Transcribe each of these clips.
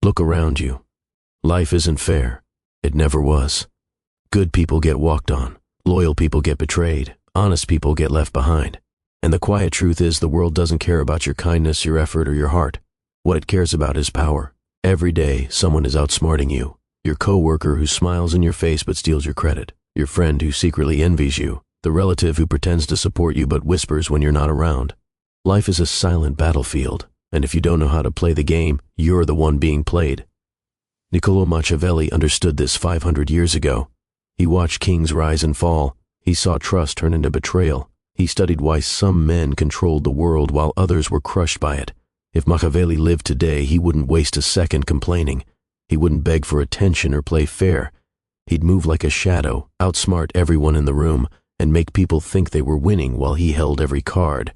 Look around you. Life isn't fair. It never was. Good people get walked on. Loyal people get betrayed. Honest people get left behind. And the quiet truth is the world doesn't care about your kindness, your effort, or your heart. What it cares about is power. Every day, someone is outsmarting you. Your coworker who smiles in your face but steals your credit. Your friend who secretly envies you. The relative who pretends to support you but whispers when you're not around. Life is a silent battlefield, and if you don't know how to play the game, you're the one being played. Niccolò Machiavelli understood this 500 years ago. He watched kings rise and fall. He saw trust turn into betrayal. He studied why some men controlled the world while others were crushed by it. If Machiavelli lived today, he wouldn't waste a second complaining. He wouldn't beg for attention or play fair. He'd move like a shadow, outsmart everyone in the room, and make people think they were winning while he held every card.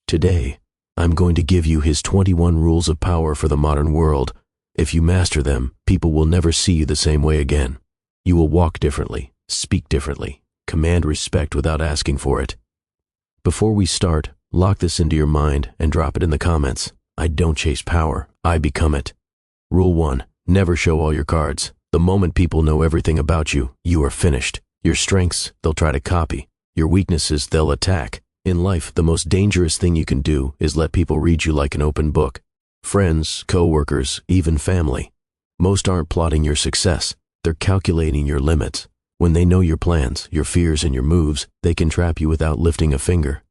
Today, I'm going to give you his 21 rules of power for the modern world. If you master them, people will never see you the same way again. You will walk differently, speak differently, command respect without asking for it. Before we start, lock this into your mind and drop it in the comments. I don't chase power, I become it. Rule 1. Never show all your cards. The moment people know everything about you, you are finished. Your strengths, they'll try to copy. Your weaknesses, they'll attack. In life, the most dangerous thing you can do is let people read you like an open book. Friends, co-workers, even family. Most aren't plotting your success. They're calculating your limits. When they know your plans, your fears, and your moves, they can trap you without lifting a finger.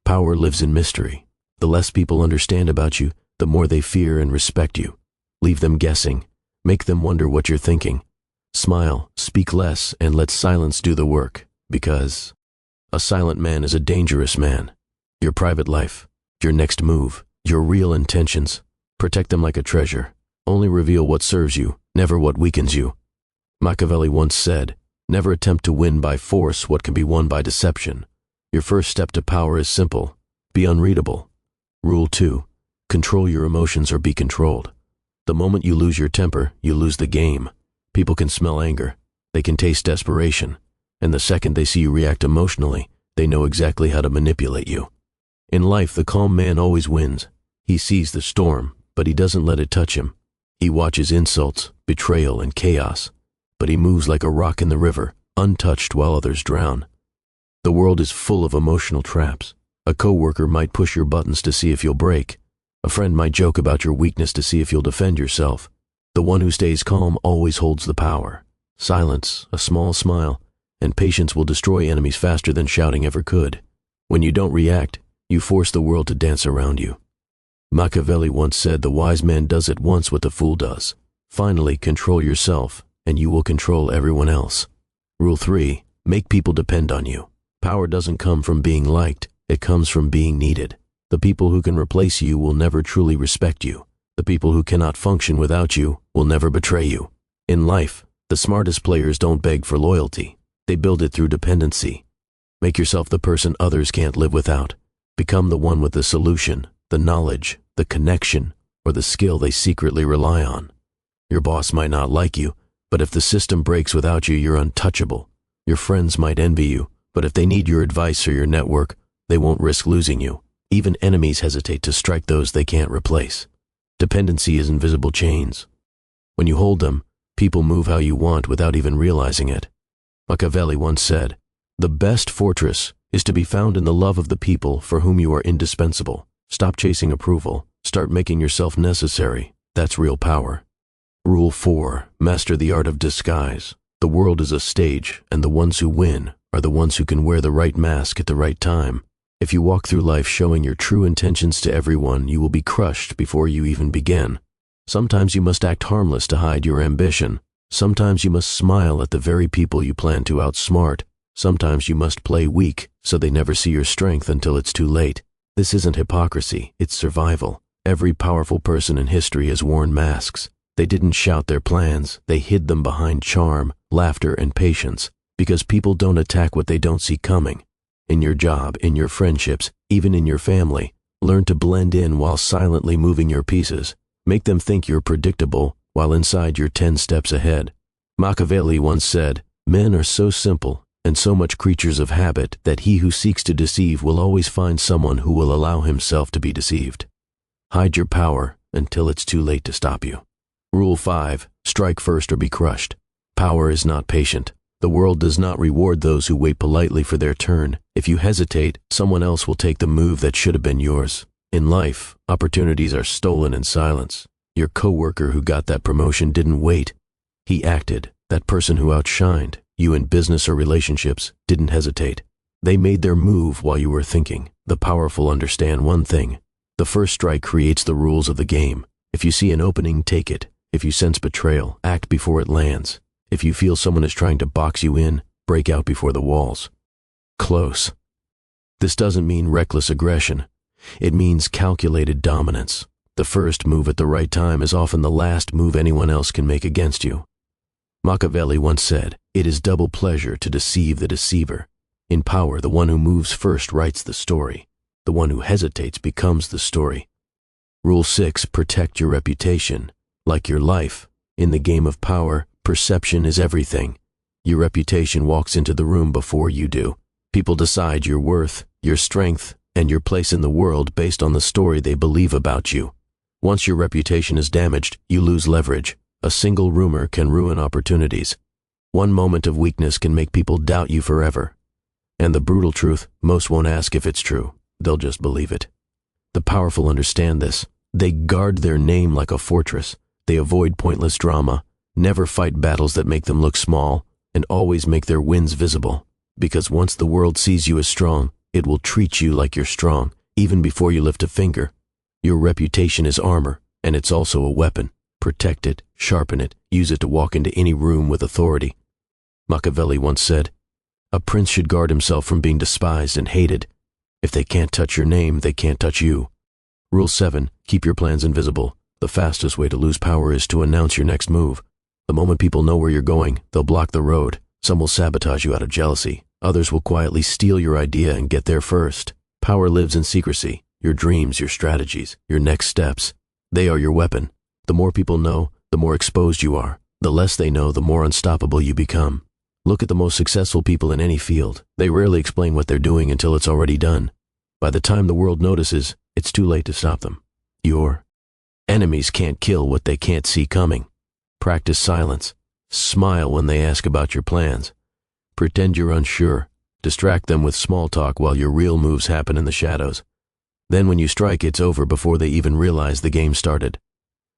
Power lives in mystery. The less people understand about you, the more they fear and respect you. Leave them guessing. Make them wonder what you're thinking. Smile, speak less, and let silence do the work, because a silent man is a dangerous man. Your private life, your next move, your real intentions, protect them like a treasure. Only reveal what serves you, never what weakens you. Machiavelli once said, "Never attempt to win by force what can be won by deception." Your first step to power is simple. Be unreadable. Rule 2. Control your emotions or be controlled. The moment you lose your temper, you lose the game. People can smell anger. They can taste desperation. And the second they see you react emotionally, they know exactly how to manipulate you. In life, the calm man always wins. He sees the storm, but he doesn't let it touch him. He watches insults, betrayal, and chaos, but he moves like a rock in the river, untouched while others drown. The world is full of emotional traps. A coworker might push your buttons to see if you'll break. A friend might joke about your weakness to see if you'll defend yourself. The one who stays calm always holds the power. Silence, a small smile, and patience will destroy enemies faster than shouting ever could. When you don't react, you force the world to dance around you. Machiavelli once said, "The wise man does at once what the fool does." Finally, control yourself, and you will control everyone else. Rule 3. Make people depend on you. Power doesn't come from being liked, it comes from being needed. The people who can replace you will never truly respect you. The people who cannot function without you will never betray you. In life, the smartest players don't beg for loyalty. They build it through dependency. Make yourself the person others can't live without. Become the one with the solution, the knowledge, the connection, or the skill they secretly rely on. Your boss might not like you, but if the system breaks without you, you're untouchable. Your friends might envy you, but if they need your advice or your network, they won't risk losing you. Even enemies hesitate to strike those they can't replace. Dependency is invisible chains. When you hold them, people move how you want without even realizing it. Machiavelli once said, "The best fortress is to be found in the love of the people for whom you are indispensable." Stop chasing approval. Start making yourself necessary. That's real power. Rule 4. Master the art of disguise. The world is a stage, and the ones who win are the ones who can wear the right mask at the right time. If you walk through life showing your true intentions to everyone, you will be crushed before you even begin. Sometimes you must act harmless to hide your ambition. Sometimes you must smile at the very people you plan to outsmart. Sometimes you must play weak so they never see your strength until it's too late. This isn't hypocrisy, it's survival. Every powerful person in history has worn masks. They didn't shout their plans, they hid them behind charm, laughter, and patience, because people don't attack what they don't see coming. In your job, in your friendships, even in your family, learn to blend in while silently moving your pieces. Make them think you're predictable, while inside you're 10 steps ahead. Machiavelli once said, "Men are so simple and so much creatures of habit that he who seeks to deceive will always find someone who will allow himself to be deceived." Hide your power until it's too late to stop you. Rule 5. Strike first or be crushed. Power is not patient. The world does not reward those who wait politely for their turn. If you hesitate, someone else will take the move that should have been yours. In life, opportunities are stolen in silence. Your coworker who got that promotion didn't wait. He acted. That person who outshined you in business or relationships didn't hesitate. They made their move while you were thinking. The powerful understand one thing. The first strike creates the rules of the game. If you see an opening, take it. If you sense betrayal, act before it lands. If you feel someone is trying to box you in, break out before the walls. Close. This doesn't mean reckless aggression. It means calculated dominance. The first move at the right time is often the last move anyone else can make against you. Machiavelli once said, "It is double pleasure to deceive the deceiver." In power, the one who moves first writes the story. The one who hesitates becomes the story. Rule 6. Protect your reputation. Like your life, in the game of power, perception is everything. Your reputation walks into the room before you do. People decide your worth, your strength, and your place in the world based on the story they believe about you. Once your reputation is damaged, you lose leverage. A single rumor can ruin opportunities. One moment of weakness can make people doubt you forever. And the brutal truth, most won't ask if it's true. They'll just believe it. The powerful understand this. They guard their name like a fortress. They avoid pointless drama, never fight battles that make them look small, and always make their wins visible. Because once the world sees you as strong, it will treat you like you're strong, even before you lift a finger. Your reputation is armor, and it's also a weapon. Protect it, sharpen it, use it to walk into any room with authority. Machiavelli once said, "A prince should guard himself from being despised and hated. If they can't touch your name, they can't touch you." Rule 7. Keep your plans invisible. The fastest way to lose power is to announce your next move. The moment people know where you're going, they'll block the road. Some will sabotage you out of jealousy. Others will quietly steal your idea and get there first. Power lives in secrecy. Your dreams, your strategies, your next steps. They are your weapon. The more people know, the more exposed you are. The less they know, the more unstoppable you become. Look at the most successful people in any field. They rarely explain what they're doing until it's already done. By the time the world notices, it's too late to stop them. Your enemies can't kill what they can't see coming. Practice silence. Smile when they ask about your plans. Pretend you're unsure. Distract them with small talk while your real moves happen in the shadows. Then when you strike, it's over before they even realize the game started.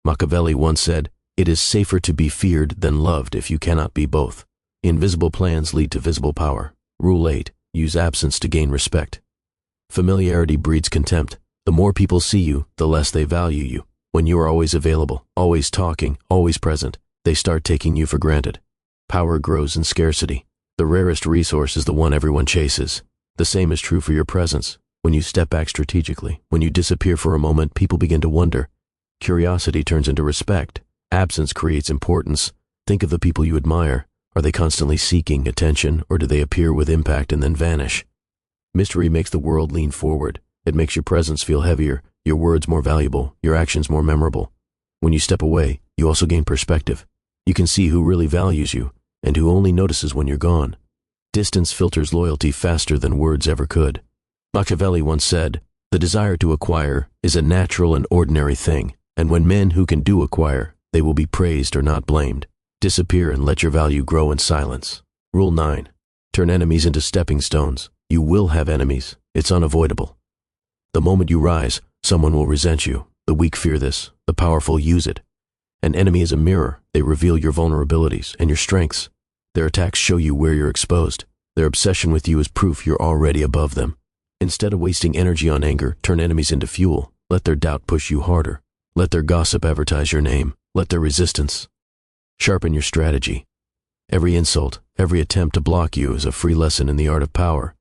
Machiavelli once said, "It is safer to be feared than loved if you cannot be both." Invisible plans lead to visible power. Rule 8. Use absence to gain respect. Familiarity breeds contempt. The more people see you, the less they value you. When you are always available, always talking, always present, they start taking you for granted. Power grows in scarcity. The rarest resource is the one everyone chases. The same is true for your presence. When you step back strategically, when you disappear for a moment, people begin to wonder. Curiosity turns into respect. Absence creates importance. Think of the people you admire. Are they constantly seeking attention, or do they appear with impact and then vanish? Mystery makes the world lean forward. It makes your presence feel heavier, your words more valuable, your actions more memorable. When you step away, you also gain perspective. You can see who really values you, and who only notices when you're gone. Distance filters loyalty faster than words ever could. Machiavelli once said, "The desire to acquire is a natural and ordinary thing, and when men who can do acquire, they will be praised or not blamed. Disappear and let your value grow in silence." Rule 9. Turn enemies into stepping stones. You will have enemies. It's unavoidable. The moment you rise, someone will resent you. The weak fear this. The powerful use it. An enemy is a mirror. They reveal your vulnerabilities and your strengths. Their attacks show you where you're exposed. Their obsession with you is proof you're already above them. Instead of wasting energy on anger, turn enemies into fuel. Let their doubt push you harder. Let their gossip advertise your name. Let their resistance. Sharpen your strategy. Every insult, every attempt to block you is a free lesson in the art of power.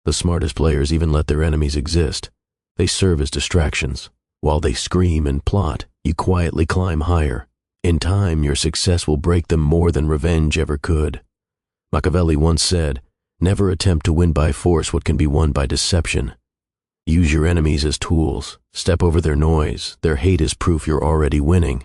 The smartest players even let their enemies exist. They serve as distractions. While they scream and plot, you quietly climb higher. In time, your success will break them more than revenge ever could. Machiavelli once said, "Never attempt to win by force what can be won by deception." Use your enemies as tools. Step over their noise. Their hate is proof you're already winning.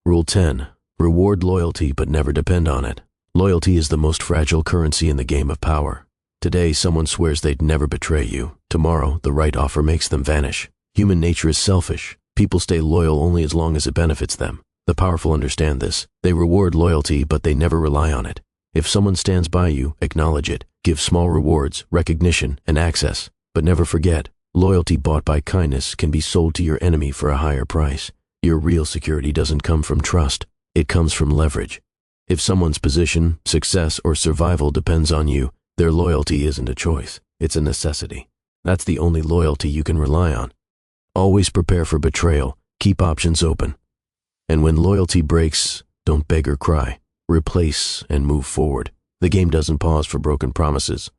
Rule 10. Reward loyalty but never depend on it. Loyalty is the most fragile currency in the game of power. Today, someone swears they'd never betray you. Tomorrow, the right offer makes them vanish. Human nature is selfish. People stay loyal only as long as it benefits them. The powerful understand this. They reward loyalty, but they never rely on it. If someone stands by you, acknowledge it. Give small rewards, recognition, and access. But never forget, loyalty bought by kindness can be sold to your enemy for a higher price. Your real security doesn't come from trust. It comes from leverage. If someone's position, success, or survival depends on you, their loyalty isn't a choice. It's a necessity. That's the only loyalty you can rely on. Always prepare for betrayal. Keep options open. And when loyalty breaks, don't beg or cry. Replace and move forward. The game doesn't pause for broken promises.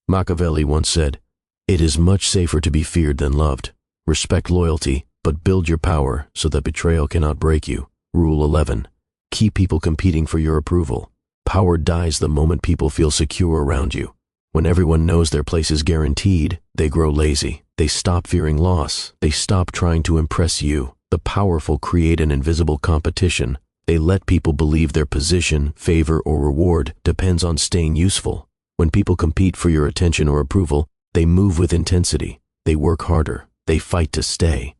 Machiavelli once said, "It is much safer to be feared than loved." Respect loyalty, but build your power so that betrayal cannot break you. Rule 11. Keep people competing for your approval. Power dies the moment people feel secure around you. When everyone knows their place is guaranteed, they grow lazy. They stop fearing loss. They stop trying to impress you. The powerful create an invisible competition. They let people believe their position, favor, or reward depends on staying useful. When people compete for your attention or approval, they move with intensity. They work harder. They fight to stay.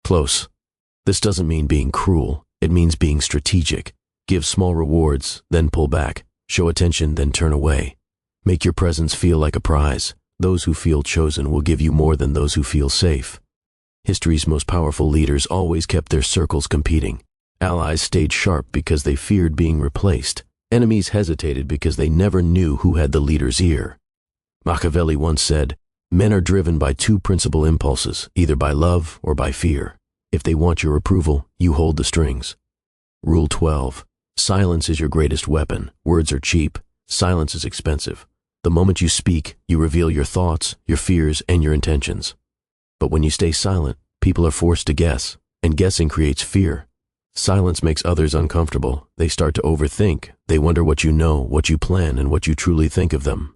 Close. This doesn't mean being cruel. It means being strategic. Give small rewards, then pull back. Show attention, then turn away. Make your presence feel like a prize. Those who feel chosen will give you more than those who feel safe. History's most powerful leaders always kept their circles competing. Allies stayed sharp because they feared being replaced. Enemies hesitated because they never knew who had the leader's ear. Machiavelli once said, "Men are driven by two principal impulses, either by love or by fear. If they want your approval, you hold the strings." Rule 12. Silence is your greatest weapon. Words are cheap. Silence is expensive. The moment you speak, you reveal your thoughts, your fears, and your intentions. But when you stay silent, people are forced to guess, and guessing creates fear. Silence makes others uncomfortable. They start to overthink. They wonder what you know, what you plan, and what you truly think of them.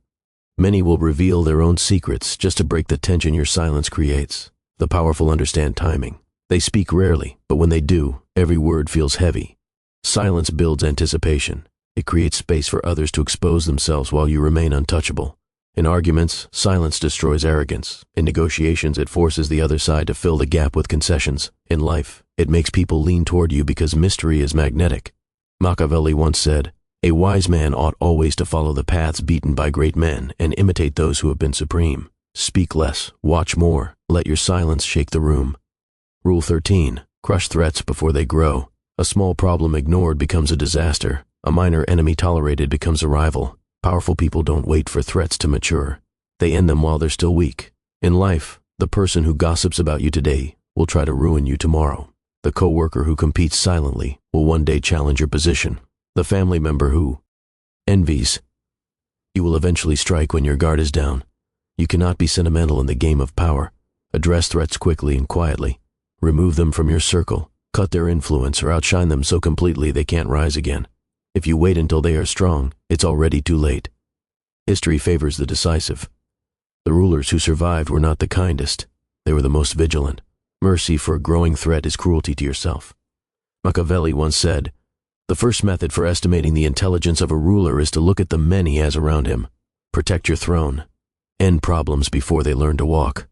Many will reveal their own secrets just to break the tension your silence creates. The powerful understand timing. They speak rarely, but when they do, every word feels heavy. Silence builds anticipation. It creates space for others to expose themselves while you remain untouchable. In arguments, silence destroys arrogance. In negotiations, it forces the other side to fill the gap with concessions. In life, it makes people lean toward you because mystery is magnetic. Machiavelli once said, "A wise man ought always to follow the paths beaten by great men and imitate those who have been supreme. Speak less, watch more, let your silence shake the room." Rule 13. Crush threats before they grow. A small problem ignored becomes a disaster. A minor enemy tolerated becomes a rival. Powerful people don't wait for threats to mature. They end them while they're still weak. In life, the person who gossips about you today will try to ruin you tomorrow. The coworker who competes silently will one day challenge your position. The family member who envies you will eventually strike when your guard is down. You cannot be sentimental in the game of power. Address threats quickly and quietly. Remove them from your circle. Cut their influence or outshine them so completely they can't rise again. If you wait until they are strong, it's already too late. History favors the decisive. The rulers who survived were not the kindest. They were the most vigilant. Mercy for a growing threat is cruelty to yourself. Machiavelli once said, "The first method for estimating the intelligence of a ruler is to look at the men he has around him. Protect your throne. End problems before they learn to walk."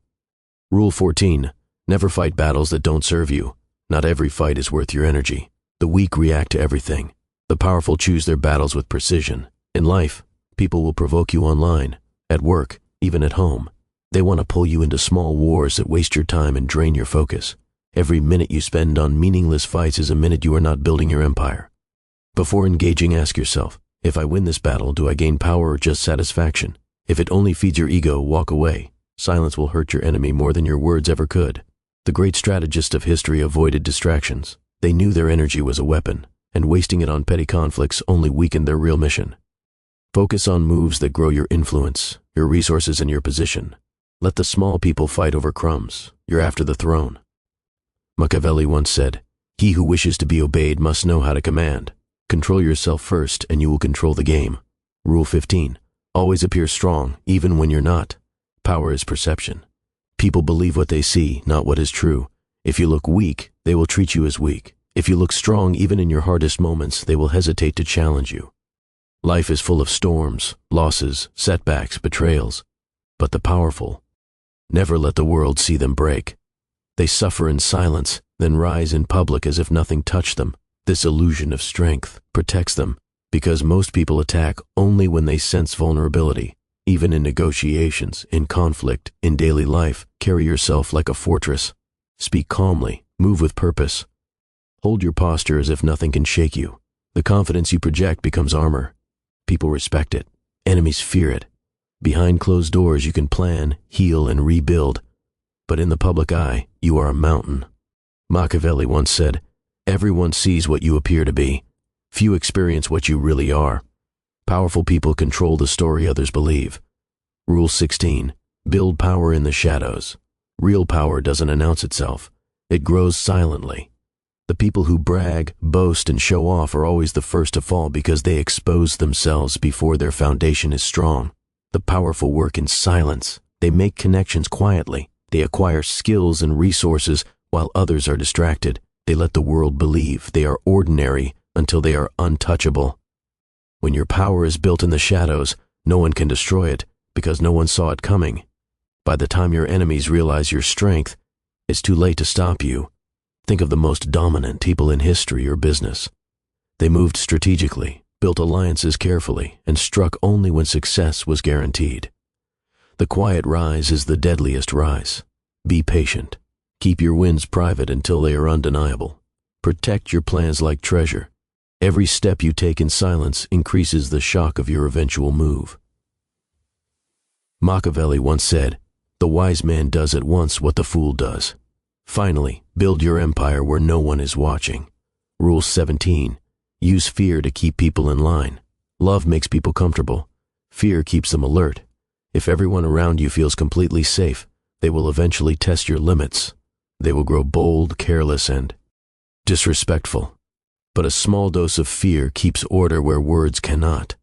Rule 14. Never fight battles that don't serve you. Not every fight is worth your energy. The weak react to everything. The powerful choose their battles with precision. In life, people will provoke you online, at work, even at home. They want to pull you into small wars that waste your time and drain your focus. Every minute you spend on meaningless fights is a minute you are not building your empire. Before engaging, ask yourself, if I win this battle, do I gain power or just satisfaction? If it only feeds your ego, walk away. Silence will hurt your enemy more than your words ever could. The great strategists of history avoided distractions. They knew their energy was a weapon, and wasting it on petty conflicts only weakened their real mission. Focus on moves that grow your influence, your resources, and your position. Let the small people fight over crumbs. You're after the throne. Machiavelli once said, "He who wishes to be obeyed must know how to command. Control yourself first, and you will control the game." Rule 15. Always appear strong, even when you're not. Power is perception. People believe what they see, not what is true. If you look weak, they will treat you as weak. If you look strong, even in your hardest moments, they will hesitate to challenge you. Life is full of storms, losses, setbacks, betrayals. But the powerful never let the world see them break. They suffer in silence, then rise in public as if nothing touched them. This illusion of strength protects them because most people attack only when they sense vulnerability. Even in negotiations, in conflict, in daily life, carry yourself like a fortress. Speak calmly, move with purpose. Hold your posture as if nothing can shake you. The confidence you project becomes armor. People respect it. Enemies fear it. Behind closed doors you can plan, heal, and rebuild. But in the public eye, you are a mountain. Machiavelli once said, "Everyone sees what you appear to be. Few experience what you really are." Powerful people control the story others believe. Rule 16. Build power in the shadows. Real power doesn't announce itself. It grows silently. The people who brag, boast, and show off are always the first to fall because they expose themselves before their foundation is strong. The powerful work in silence. They make connections quietly. They acquire skills and resources while others are distracted. They let the world believe they are ordinary until they are untouchable. When your power is built in the shadows, no one can destroy it because no one saw it coming. By the time your enemies realize your strength, it's too late to stop you. Think of the most dominant people in history or business. They moved strategically, built alliances carefully, and struck only when success was guaranteed. The quiet rise is the deadliest rise. Be patient. Keep your wins private until they are undeniable. Protect your plans like treasure. Every step you take in silence increases the shock of your eventual move. Machiavelli once said, "The wise man does at once what the fool does." Finally, build your empire where no one is watching. Rule 17. Use fear to keep people in line. Love makes people comfortable. Fear keeps them alert. If everyone around you feels completely safe, they will eventually test your limits. They will grow bold, careless, and disrespectful. But a small dose of fear keeps order where words cannot.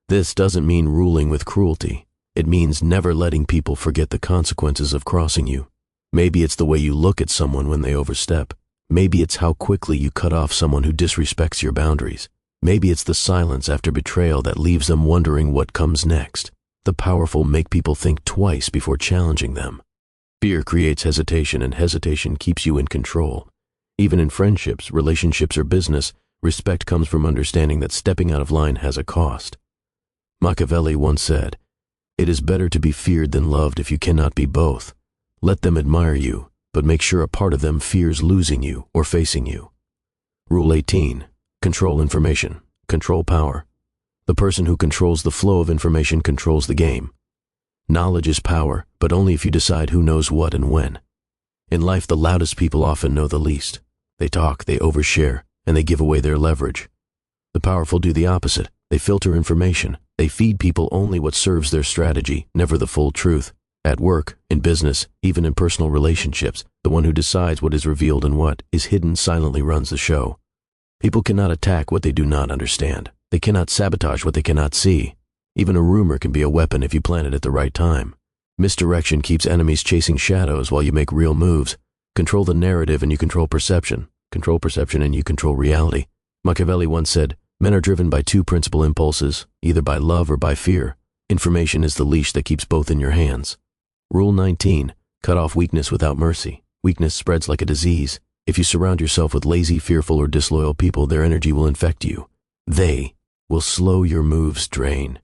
This doesn't mean ruling with cruelty. It means never letting people forget the consequences of crossing you. Maybe it's the way you look at someone when they overstep. Maybe it's how quickly you cut off someone who disrespects your boundaries. Maybe it's the silence after betrayal that leaves them wondering what comes next. The powerful make people think twice before challenging them. Fear creates hesitation, and hesitation keeps you in control. Even in friendships, relationships, or business, respect comes from understanding that stepping out of line has a cost. Machiavelli once said, "It is better to be feared than loved if you cannot be both. Let them admire you, but make sure a part of them fears losing you or facing you." Rule 18. Control information. Control power. The person who controls the flow of information controls the game. Knowledge is power, but only if you decide who knows what and when. In life, the loudest people often know the least. They talk, they overshare, and they give away their leverage. The powerful do the opposite. They filter information. They feed people only what serves their strategy, never the full truth. At work, in business, even in personal relationships, the one who decides what is revealed and what is hidden silently runs the show. People cannot attack what they do not understand. They cannot sabotage what they cannot see. Even a rumor can be a weapon if you plant it at the right time. Misdirection keeps enemies chasing shadows while you make real moves. Control the narrative and you control perception. Control perception and you control reality. Machiavelli once said, "Men are driven by two principal impulses, either by love or by fear. Information is the leash that keeps both in your hands." Rule 19. Cut off weakness without mercy. Weakness spreads like a disease. If you surround yourself with lazy, fearful, or disloyal people, their energy will infect you. They will slow your moves drain.